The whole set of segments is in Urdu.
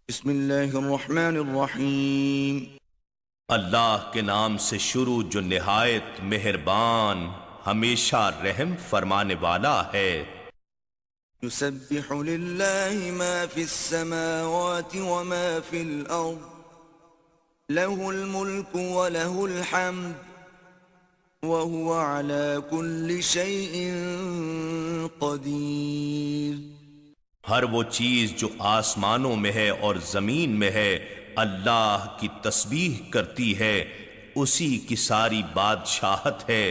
بسم اللہ الرحمن الرحیم۔ اللہ کے نام سے شروع جو نہایت مہربان ہمیشہ رحم فرمانے والا ہے۔ یسبح للہ ما فی السماوات وما فی الارض له الملک وله الحمد وهو على كل شیء قدیر۔ ہر وہ چیز جو آسمانوں میں ہے اور زمین میں ہے اللہ کی تسبیح کرتی ہے، اسی کی ساری بادشاہت ہے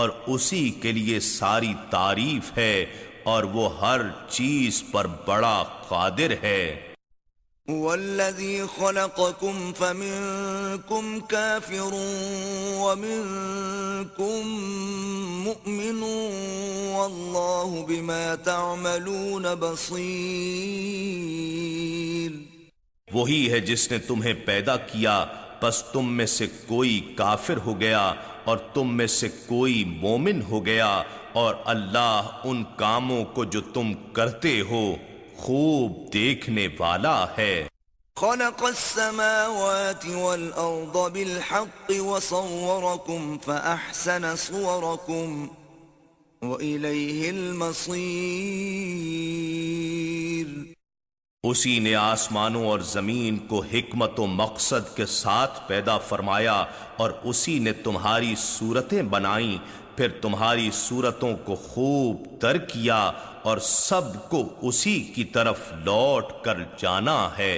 اور اسی کے لیے ساری تعریف ہے، اور وہ ہر چیز پر بڑا قادر ہے۔ والذی خلقکم فمنکم کافر ومنکم مؤمن واللہ بما تعملون بصیر۔ وہی ہے جس نے تمہیں پیدا کیا، پس تم میں سے کوئی کافر ہو گیا اور تم میں سے کوئی مومن ہو گیا، اور اللہ ان کاموں کو جو تم کرتے ہو خوب دیکھنے والا ہے۔ خلق السماوات والأرض بالحق وصوركم فأحسن صوركم وإليه المصير۔ اسی نے آسمانوں اور زمین کو حکمت و مقصد کے ساتھ پیدا فرمایا، اور اسی نے تمہاری صورتیں بنائیں، پھر تمہاری صورتوں کو خوب تر کیا، اور سب کو اسی کی طرف لوٹ کر جانا ہے۔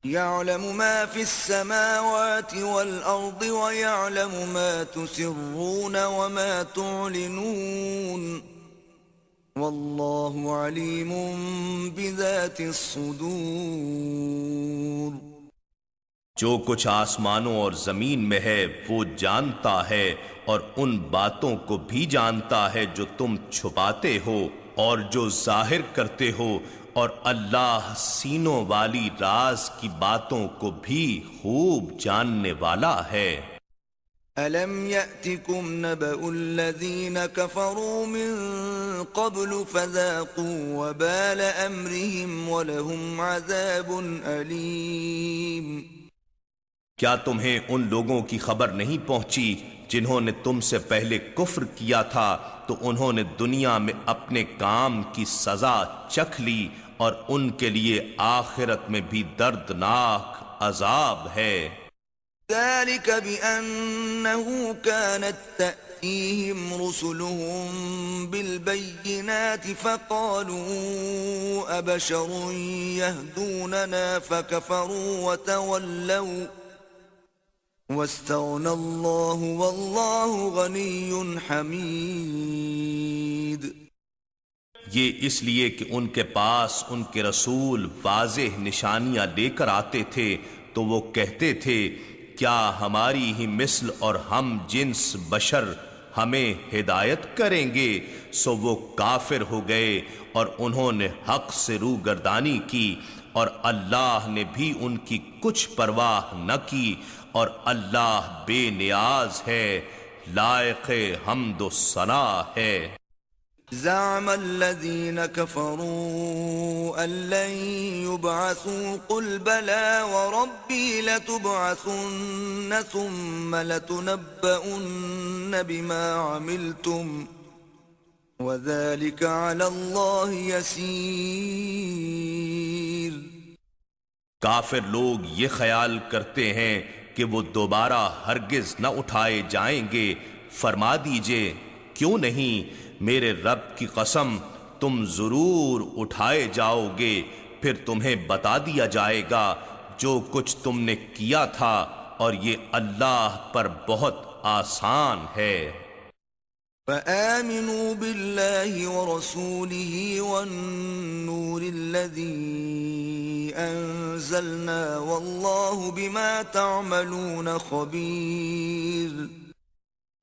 يعلم ما في السماوات والأرض ويعلم ما تسرون وما تعلنون والله عليم بذات الصدور۔ جو کچھ آسمانوں اور زمین میں ہے وہ جانتا ہے، اور ان باتوں کو بھی جانتا ہے جو تم چھپاتے ہو اور جو ظاہر کرتے ہو، اور اللہ سینوں والی راز کی باتوں کو بھی خوب جاننے والا ہے۔ أَلَمْ يَأْتِكُمْ نَبَأُ الَّذِينَ كَفَرُوا مِن قَبْلُ فَذَاقُوا وَبَالَ أَمْرِهِمْ وَلَهُمْ عَذَابٌ أَلِيمٌ۔ کیا تمہیں ان لوگوں کی خبر نہیں پہنچی جنہوں نے تم سے پہلے کفر کیا تھا، تو انہوں نے دنیا میں اپنے کام کی سزا چکھ لی، اور ان کے لیے آخرت میں بھی دردناک عذاب ہے۔ ذلك بأنه كانت تأتيهم رسلهم بالبينات فقالوا أبشر يهدوننا فكفروا وتولوا واستغنى الله والله غني حميد۔ یہ اس لیے کہ ان کے پاس ان کے رسول واضح نشانیاں لے کر آتے تھے، تو وہ کہتے تھے کیا ہماری ہی مثل اور ہم جنس بشر ہمیں ہدایت کریں گے؟ سو وہ کافر ہو گئے اور انہوں نے حق سے روگردانی کی، اور اللہ نے بھی ان کی کچھ پرواہ نہ کی، اور اللہ بے نیاز ہے، لائق حمد و ثنا ہے۔ زعم الذين كفروا أن لن يبعثوا قل بلى وربي لتبعثن ثم لتنبؤن بما عملتم وذلك على الله يسير۔ کافر لوگ یہ خیال کرتے ہیں کہ وہ دوبارہ ہرگز نہ اٹھائے جائیں گے، فرما دیجئے کیوں نہیں، میرے رب کی قسم تم ضرور اٹھائے جاؤ گے، پھر تمہیں بتا دیا جائے گا جو کچھ تم نے کیا تھا، اور یہ اللہ پر بہت آسان ہے۔ فآمنوا بالله ورسوله والنور الذي أنزلنا والله بما تعملون خبير۔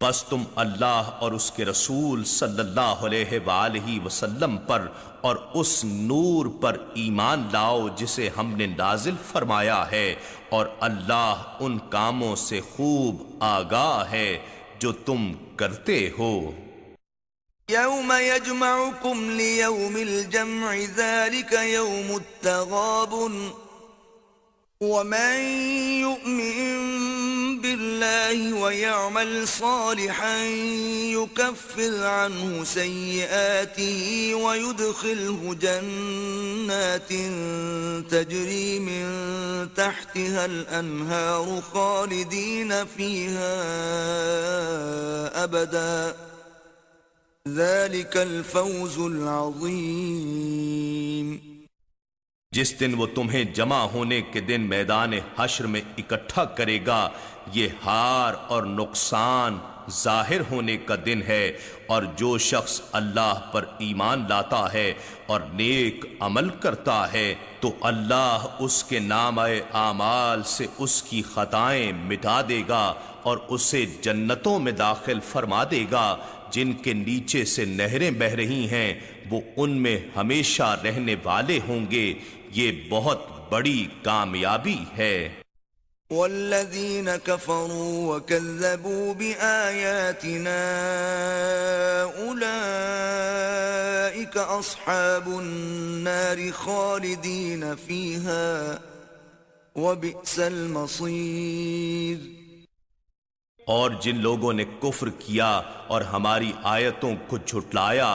بس تم اللہ اور اس کے رسول صلی اللہ علیہ وآلہ وسلم پر اور اس نور پر ایمان لاؤ جسے ہم نے نازل فرمایا ہے، اور اللہ ان کاموں سے خوب آگاہ ہے جو تم کرتے ہو۔ يوم يجمعكم ليوم الجمع ذلك يوم التغابن ومن يؤمن بالله ويعمل صالحا يكفر عنه سيئاته ويدخله جنات تجري من تحتها الأنهار خالدين فيها أبدا ذلك الفوز العظيم. جس دن وہ تمہیں جمع ہونے کے دن میدان حشر میں اکٹھا کرے گا، یہ ہار اور نقصان ظاہر ہونے کا دن ہے، اور جو شخص اللہ پر ایمان لاتا ہے اور نیک عمل کرتا ہے تو اللہ اس کے نامہ اعمال سے اس کی خطائیں مٹا دے گا اور اسے جنتوں میں داخل فرما دے گا جن کے نیچے سے نہریں بہہ رہی ہیں، وہ ان میں ہمیشہ رہنے والے ہوں گے. یہ بہت بڑی کامیابی ہے. والذین کفروا وکذبوا بآیاتنا اولئک اصحاب النار خالدین فیہا وبئس المصیر. اور جن لوگوں نے کفر کیا اور ہماری آیتوں کو جھٹلایا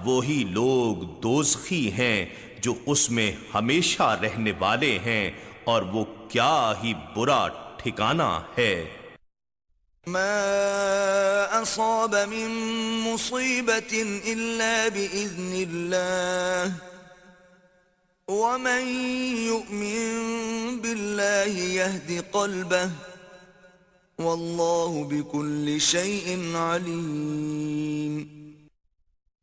وہی لوگ دوزخی ہیں جو اس میں ہمیشہ رہنے والے ہیں، اور وہ کیا ہی برا ٹھکانہ ہے. ما اصاب من مصیبت الا باذن اللہ ومن یؤمن باللہ یہد قلبہ واللہ بکل شیء علیم.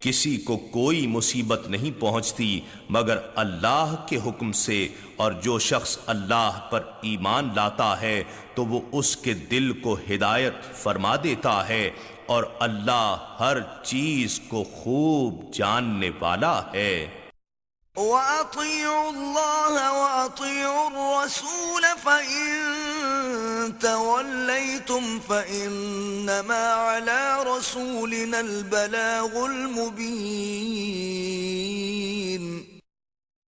کسی کو کوئی مصیبت نہیں پہنچتی مگر اللہ کے حکم سے، اور جو شخص اللہ پر ایمان لاتا ہے تو وہ اس کے دل کو ہدایت فرما دیتا ہے، اور اللہ ہر چیز کو خوب جاننے والا ہے. وَأَطِيعُوا اللَّهَ وَأَطِيعُوا الرَّسُولَ فَإِن تَوَلَّيْتُمْ فَإِنَّمَا عَلَى رَسُولِنَا الْبَلَاغُ الْمُبِينُ.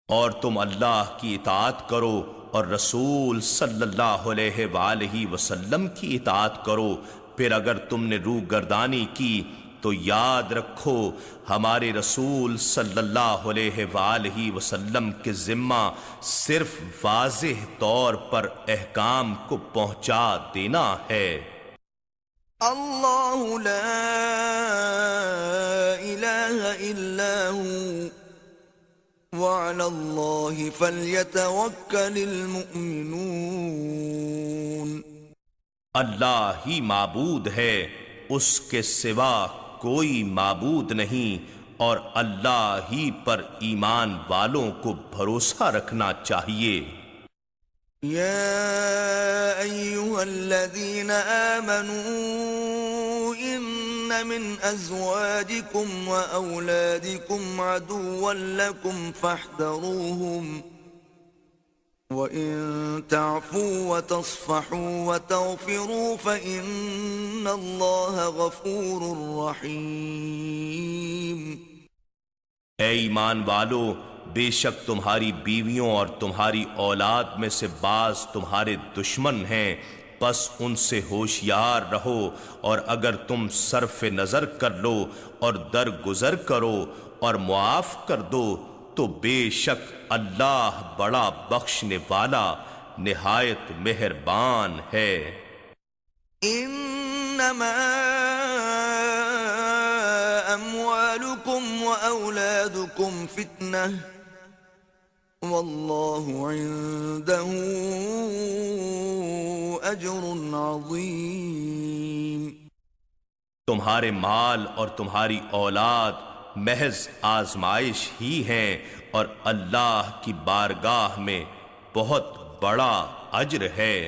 اور تم اللہ کی اطاعت کرو اور رسول صلی اللہ علیہ وآلہ وسلم کی اطاعت کرو. پھر اگر تم نے روح گردانی کی تو یاد رکھو ہمارے رسول صلی اللہ علیہ وآلہ وسلم کے ذمہ صرف واضح طور پر احکام کو پہنچا دینا ہے. اللہ لا الہ الا ہو وعلی اللہ فلیتوکل المؤمنون. اللہ ہی معبود ہے، اس کے سوا کوئی معبود نہیں، اور اللہ ہی پر ایمان والوں کو بھروسہ رکھنا چاہیے. یا ایہا الذین آمنوا ان من ازواجکم واولادکم عدوا لکم فاحذروہم وَإِن تَعْفُوا وَتَصْفَحُوا وَتَغْفِرُوا فَإِنَّ اللَّهَ غَفُورٌ رَحِيمٌ. اے ایمان والو، بے شک تمہاری بیویوں اور تمہاری اولاد میں سے بعض تمہارے دشمن ہیں، پس ان سے ہوشیار رہو، اور اگر تم صرف نظر کر لو اور درگزر کرو اور معاف کر دو تو بے شک اللہ بڑا بخشنے والا نہایت مہربان ہے. انما اموالکم واولادکم فتنہ واللہ عنده اجر عظیم. تمہارے مال اور تمہاری اولاد محض آزمائش ہی ہیں، اور اللہ کی بارگاہ میں بہت بڑا اجر ہے.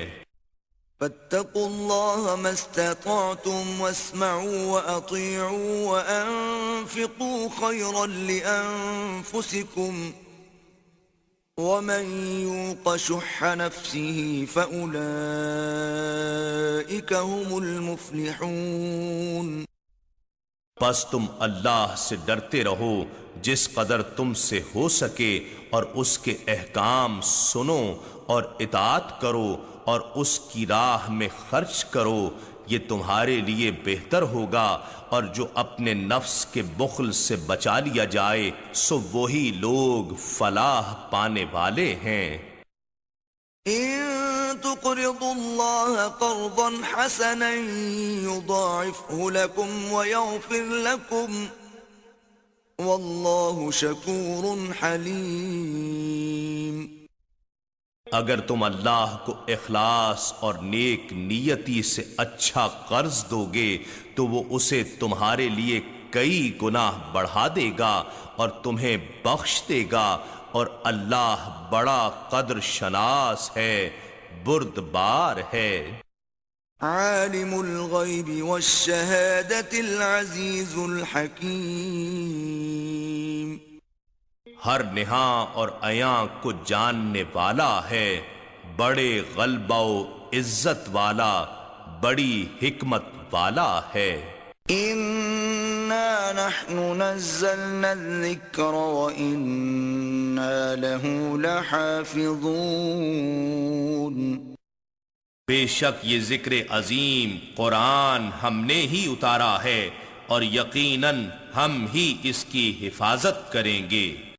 فاتقوا اللہ ما استطعتم واسمعوا واطیعوا وانفقوا خیرا لانفسکم ومن یوق شح نفسه فاولئک هم المفلحون. پس تم اللہ سے ڈرتے رہو جس قدر تم سے ہو سکے اور اس کے احکام سنو اور اطاعت کرو اور اس کی راہ میں خرچ کرو، یہ تمہارے لیے بہتر ہوگا، اور جو اپنے نفس کے بخل سے بچا لیا جائے سو وہی لوگ فلاح پانے والے ہیں۔ إن تقرضوا الله قرضا حسنا يضاعفه لكم ويغفر لكم والله شكور حليم۔ اگر تم اللہ کو اخلاص اور نیک نیتی سے اچھا قرض دو گے تو وہ اسے تمہارے لیے کئی گناہ بڑھا دے گا اور تمہیں بخش دے گا، اور اللہ بڑا قدر شناس ہے، بردبار ہے۔ عالم الغیب والشہادة العزیز الحکیم۔ ہر نہاں اور عیاں کو جاننے والا ہے، بڑے غلبہ و عزت والا، بڑی حکمت والا ہے۔ اِنَّا نَحْنُ نَزَّلْنَا الذِّكْرَ وَإِنَّا لَهُ لَحَافِظُونَ۔ بے شک یہ ذکر عظیم قرآن ہم نے ہی اتارا ہے اور یقیناً ہم ہی اس کی حفاظت کریں گے۔